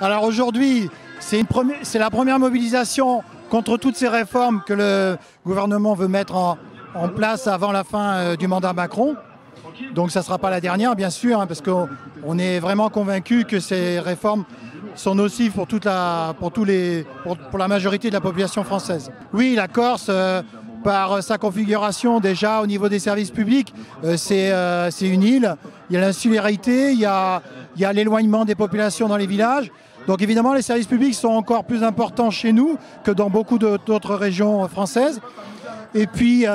Alors aujourd'hui, c'est la première mobilisation contre toutes ces réformes que le gouvernement veut mettre en place avant la fin du mandat Macron. Donc ça ne sera pas la dernière, bien sûr, parce qu'on est vraiment convaincu que ces réformes sont nocives pour la majorité de la population française. Oui, la Corse, par sa configuration déjà au niveau des services publics, c'est une île. Il y a l'insularité, il y a l'éloignement des populations dans les villages. Donc évidemment, les services publics sont encore plus importants chez nous que dans beaucoup d'autres régions françaises. Et puis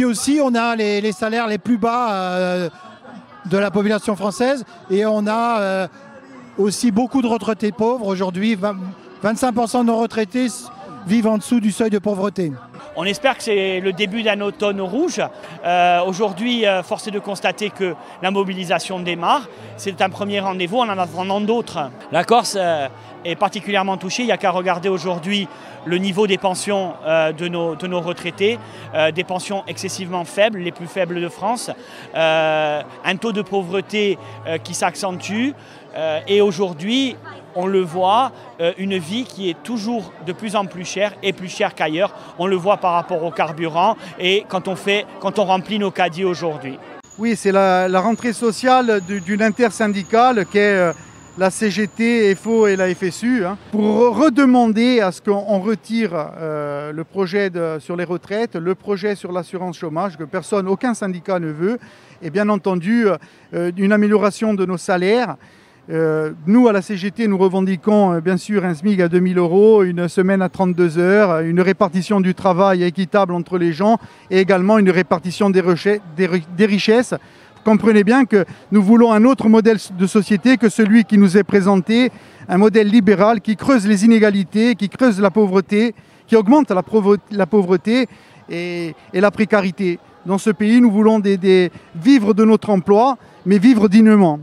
aussi, on a les salaires les plus bas de la population française. Et on a aussi beaucoup de retraités pauvres. Aujourd'hui, 25% de nos retraités vivent en dessous du seuil de pauvreté. On espère que c'est le début d'un automne rouge. Aujourd'hui, force est de constater que la mobilisation démarre. C'est un premier rendez-vous, on en attend d'autres. La Corse est particulièrement touchée. Il n'y a qu'à regarder aujourd'hui le niveau des pensions de nos retraités, des pensions excessivement faibles, les plus faibles de France, un taux de pauvreté qui s'accentue et aujourd'hui, on le voit, une vie qui est toujours de plus en plus chère et plus chère qu'ailleurs. On le voit par rapport au carburant et quand on remplit nos caddies aujourd'hui. Oui, c'est la rentrée sociale d'une intersyndicale qu'est la CGT, FO et la FSU, pour redemander à ce qu'on retire le projet sur les retraites, le projet sur l'assurance chômage, que aucun syndicat ne veut, et bien entendu une amélioration de nos salaires. Nous, à la CGT, nous revendiquons bien sûr un SMIC à 2000 €, une semaine à 32 heures, une répartition du travail équitable entre les gens et également une répartition des richesses. Comprenez bien que nous voulons un autre modèle de société que celui qui nous est présenté, un modèle libéral qui creuse les inégalités, qui creuse la pauvreté, qui augmente la pauvreté et la précarité. Dans ce pays, nous voulons vivre de notre emploi, mais vivre dignement.